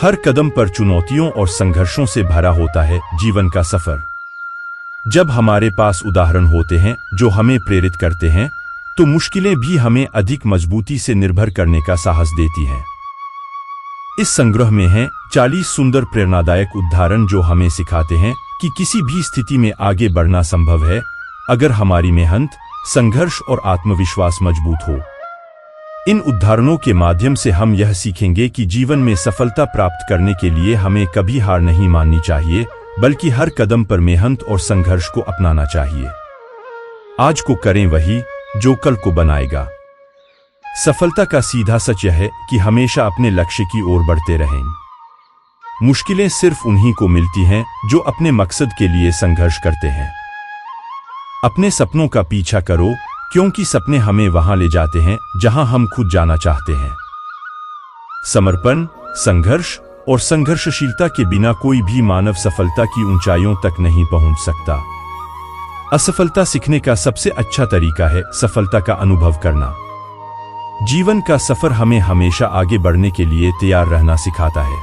हर कदम पर चुनौतियों और संघर्षों से भरा होता है जीवन का सफर। जब हमारे पास उदाहरण होते हैं जो हमें प्रेरित करते हैं, तो मुश्किलें भी हमें अधिक मजबूती से निर्भर करने का साहस देती हैं। इस संग्रह में हैं 40 सुंदर प्रेरणादायक उदाहरण जो हमें सिखाते हैं कि किसी भी स्थिति में आगे बढ़ना संभव है, अगर हमारी मेहनत, संघर्ष और आत्मविश्वास मजबूत हो। इन उदाहरणों के माध्यम से हम यह सीखेंगे कि जीवन में सफलता प्राप्त करने के लिए हमें कभी हार नहीं माननी चाहिए, बल्कि हर कदम पर मेहनत और संघर्ष को अपनाना चाहिए। आज को करें वही जो कल को बनाएगा। सफलता का सीधा सच यह है कि हमेशा अपने लक्ष्य की ओर बढ़ते रहें। मुश्किलें सिर्फ उन्हीं को मिलती हैं जो अपने मकसद के लिए संघर्ष करते हैं। अपने सपनों का पीछा करो, क्योंकि सपने हमें वहां ले जाते हैं जहां हम खुद जाना चाहते हैं। समर्पण, संघर्ष और संघर्षशीलता के बिना कोई भी मानव सफलता की ऊंचाइयों तक नहीं पहुंच सकता। असफलता सीखने का सबसे अच्छा तरीका है सफलता का अनुभव करना। जीवन का सफर हमें हमेशा आगे बढ़ने के लिए तैयार रहना सिखाता है।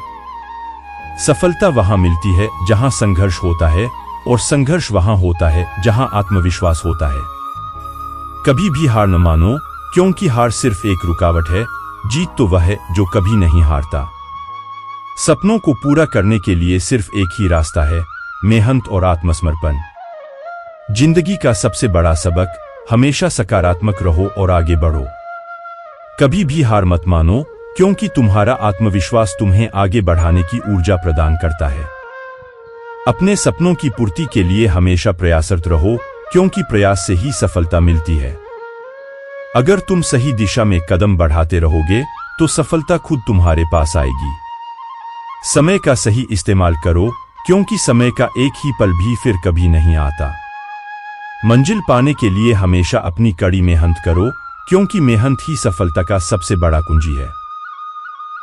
सफलता वहां मिलती है जहां संघर्ष होता है, और संघर्ष वहां होता है जहां आत्मविश्वास होता है। कभी भी हार न मानो, क्योंकि हार सिर्फ एक रुकावट है, जीत तो वह है जो कभी नहीं हारता। सपनों को पूरा करने के लिए सिर्फ एक ही रास्ता है, मेहनत और आत्मसमर्पण। जिंदगी का सबसे बड़ा सबक, हमेशा सकारात्मक रहो और आगे बढ़ो। कभी भी हार मत मानो, क्योंकि तुम्हारा आत्मविश्वास तुम्हें आगे बढ़ाने की ऊर्जा प्रदान करता है। अपने सपनों की पूर्ति के लिए हमेशा प्रयासरत रहो, क्योंकि प्रयास से ही सफलता मिलती है। अगर तुम सही दिशा में कदम बढ़ाते रहोगे तो सफलता खुद तुम्हारे पास आएगी। समय का सही इस्तेमाल करो, क्योंकि समय का एक ही पल भी फिर कभी नहीं आता। मंजिल पाने के लिए हमेशा अपनी कड़ी मेहनत करो, क्योंकि मेहनत ही सफलता का सबसे बड़ा कुंजी है।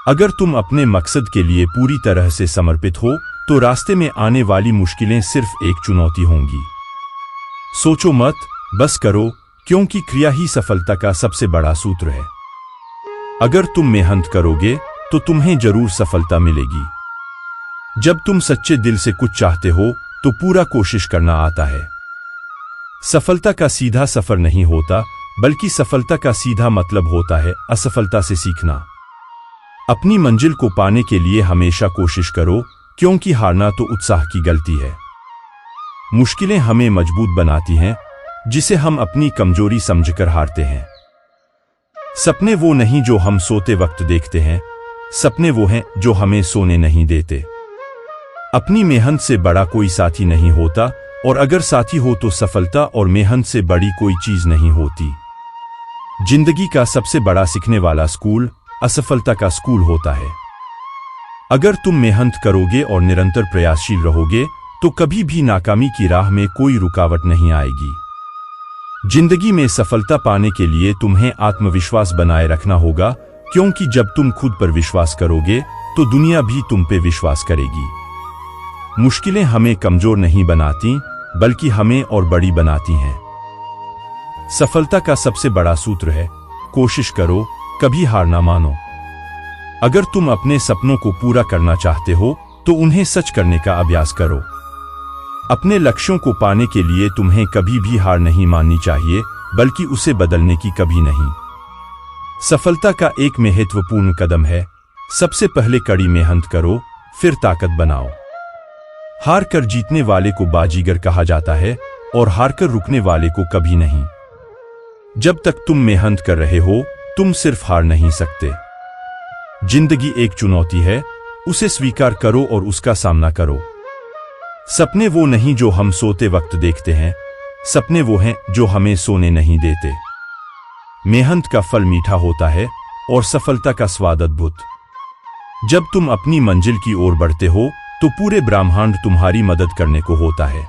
अगर तुम अपने मकसद के लिए पूरी तरह से समर्पित हो, तो रास्ते में आने वाली मुश्किलें सिर्फ एक चुनौती होंगी। सोचो मत, बस करो, क्योंकि क्रिया ही सफलता का सबसे बड़ा सूत्र है। अगर तुम मेहनत करोगे तो तुम्हें जरूर सफलता मिलेगी। जब तुम सच्चे दिल से कुछ चाहते हो तो पूरा कोशिश करना आता है। सफलता का सीधा सफर नहीं होता, बल्कि सफलता का सीधा मतलब होता है असफलता से सीखना। अपनी मंजिल को पाने के लिए हमेशा कोशिश करो, क्योंकि हारना तो उत्साह की गलती है। मुश्किलें हमें मजबूत बनाती हैं, जिसे हम अपनी कमजोरी समझकर हारते हैं। सपने वो नहीं जो हम सोते वक्त देखते हैं, सपने वो हैं जो हमें सोने नहीं देते। अपनी मेहनत से बड़ा कोई साथी नहीं होता, और अगर साथी हो तो सफलता और मेहनत से बड़ी कोई चीज नहीं होती। जिंदगी का सबसे बड़ा सीखने वाला स्कूल असफलता का स्कूल होता है। अगर तुम मेहनत करोगे और निरंतर प्रयासशील रहोगे तो कभी भी नाकामी की राह में कोई रुकावट नहीं आएगी। जिंदगी में सफलता पाने के लिए तुम्हें आत्मविश्वास बनाए रखना होगा, क्योंकि जब तुम खुद पर विश्वास करोगे तो दुनिया भी तुम पे विश्वास करेगी। मुश्किलें हमें कमजोर नहीं बनाती, बल्कि हमें और बड़ी बनाती हैं। सफलता का सबसे बड़ा सूत्र है, कोशिश करो, कभी हार ना मानो। अगर तुम अपने सपनों को पूरा करना चाहते हो तो उन्हें सच करने का अभ्यास करो। अपने लक्ष्यों को पाने के लिए तुम्हें कभी भी हार नहीं माननी चाहिए, बल्कि उसे बदलने की कभी नहीं। सफलता का एक महत्वपूर्ण कदम है, सबसे पहले कड़ी मेहनत करो, फिर ताकत बनाओ। हार कर जीतने वाले को बाजीगर कहा जाता है, और हार कर रुकने वाले को कभी नहीं। जब तक तुम मेहनत कर रहे हो, तुम सिर्फ हार नहीं सकते। जिंदगी एक चुनौती है, उसे स्वीकार करो और उसका सामना करो। सपने वो नहीं जो हम सोते वक्त देखते हैं, सपने वो हैं जो हमें सोने नहीं देते। मेहनत का फल मीठा होता है और सफलता का स्वाद अद्भुत। जब तुम अपनी मंजिल की ओर बढ़ते हो तो पूरे ब्रह्मांड तुम्हारी मदद करने को होता है।